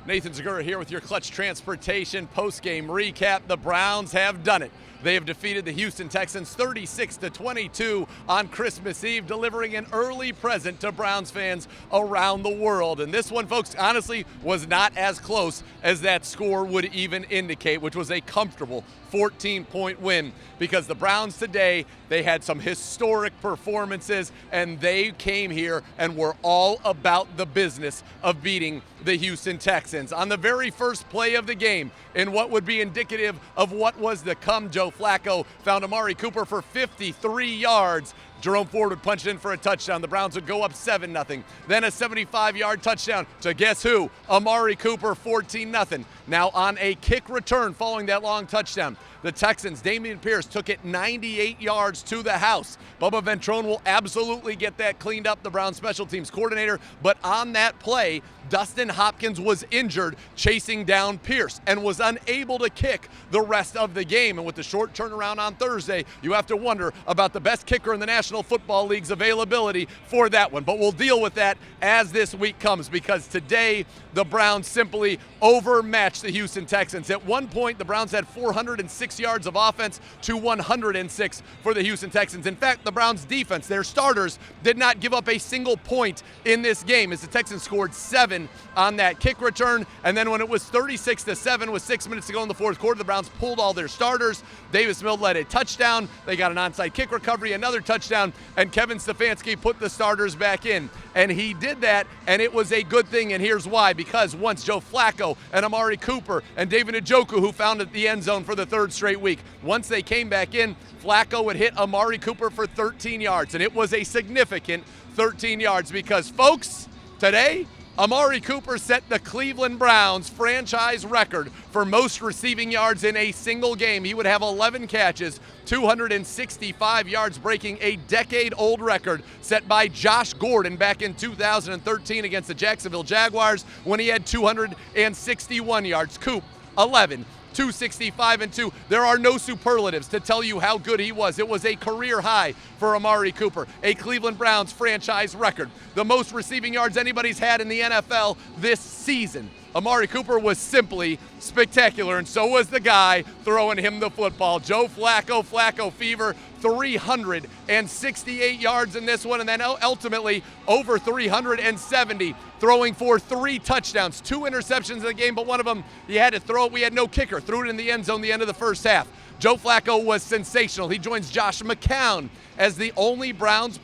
Nathan Zegura here with your Clutch Transportation post-game recap. The Browns have done it. They have defeated the Houston Texans 36-22 on Christmas Eve, delivering an early present to Browns fans around the world. And this one, folks, honestly was not as close as that score would even indicate, which was a comfortable 14-point win, because the Browns today, they had some historic performances, and they came here and were all about the business of beating the Houston Texans. On the very first play of the game, in what would be indicative of what was to come, Joe Flacco found Amari Cooper for 53 yards. Jerome Ford would punch it in for a touchdown. The Browns would go up 7-0. Then a 75-yard touchdown to guess who? Amari Cooper, 14-0. Now on a kick return following that long touchdown, the Texans, Dameon Pierce, took it 98 yards to the house. Bubba Ventrone will absolutely get that cleaned up, the Browns special teams coordinator. But on that play, Dustin Hopkins was injured chasing down Pierce and was unable to kick the rest of the game. And with the short turnaround on Thursday, you have to wonder about the best kicker in the National Football League's availability for that one. But we'll deal with that as this week comes, because today the Browns simply overmatched the Houston Texans. At one point, the Browns had 406 yards of offense to 106 for the Houston Texans. In fact, the Browns defense, their starters, did not give up a single point in this game, as the Texans scored 7 on that kick return. And then when it was 36-7 with 6 minutes to go in the fourth quarter, the Browns pulled all their starters. Davis Mills led a touchdown. They got an onside kick recovery, another touchdown, and Kevin Stefanski put the starters back in. And he did that, and it was a good thing, and here's why. Because once Joe Flacco and Amari Cooper and David Njoku, who found the end zone for the third straight week, once they came back in, Flacco would hit Amari Cooper for 13 yards, and it was a significant 13 yards because, folks, today, Amari Cooper set the Cleveland Browns franchise record for most receiving yards in a single game. He would have 11 catches, 265 yards, breaking a decade-old record set by Josh Gordon back in 2013 against the Jacksonville Jaguars when he had 261 yards. Coop, 11. 265 and 2. There are no superlatives to tell you how good he was. It was a career high for Amari Cooper, a Cleveland Browns franchise record. The most receiving yards anybody's had in the NFL this season. Amari Cooper was simply spectacular, and so was the guy throwing him the football. Joe Flacco, Flacco fever, 368 yards in this one, and then ultimately over 370, throwing for 3 touchdowns, 2 interceptions in the game, but one of them he had to throw it. We had no kicker. Threw it in the end zone the end of the first half. Joe Flacco was sensational. He joins Josh McCown as the only Browns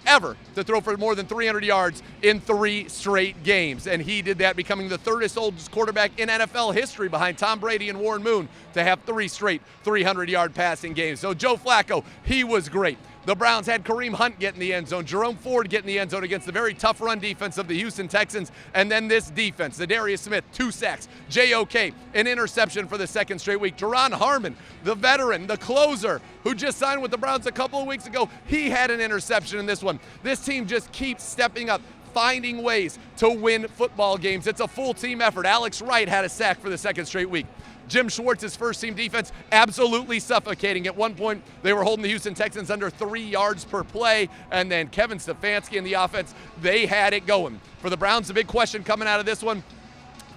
ever to throw for more than 300 yards in 3 straight games. And he did that, becoming the third oldest quarterback in NFL history behind Tom Brady and Warren Moon to have 3 straight 300-yard passing games. So Joe Flacco, he was great. The Browns had Kareem Hunt get in the end zone, Jerome Ford get in the end zone against the very tough run defense of the Houston Texans, and then this defense, Darius Smith, 2 sacks, JOK, an interception for the second straight week. Teron Harmon, the veteran, the closer, who just signed with the Browns a couple of weeks ago, he had an interception in this one. This team just keeps stepping up, finding ways to win football games. It's a full team effort. Alex Wright had a sack for the second straight week. Jim Schwartz's first-team defense absolutely suffocating. At one point, they were holding the Houston Texans under 3 yards per play, and then Kevin Stefanski and the offense, they had it going. For the Browns, the big question coming out of this one,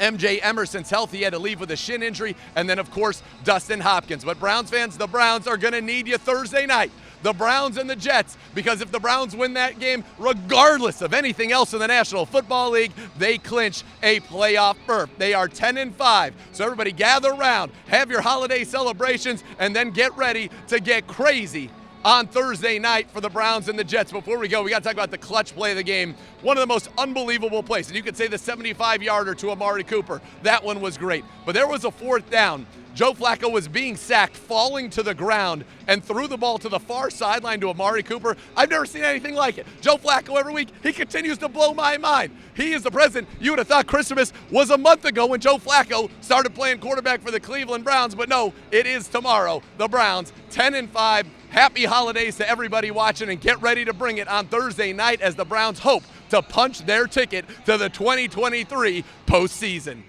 MJ Emerson's health. He had to leave with a shin injury, and then, of course, Dustin Hopkins. But Browns fans, the Browns are going to need you Thursday night. The Browns and the Jets, because if the Browns win that game, regardless of anything else in the National Football League, they clinch a playoff berth. They are 10-5. So everybody gather around, have your holiday celebrations, and then get ready to get crazy on Thursday night for the Browns and the Jets. Before we go, we got to talk about the clutch play of the game. One of the most unbelievable plays, and you could say the 75-yarder to Amari Cooper. That one was great. But there was a 4th down. Joe Flacco was being sacked, falling to the ground, and threw the ball to the far sideline to Amari Cooper. I've never seen anything like it. Joe Flacco every week, he continues to blow my mind. He is the president. You would have thought Christmas was a month ago when Joe Flacco started playing quarterback for the Cleveland Browns, but no, it is tomorrow. The Browns, 10-5. Happy holidays to everybody watching, and get ready to bring it on Thursday night as the Browns hope to punch their ticket to the 2023 postseason.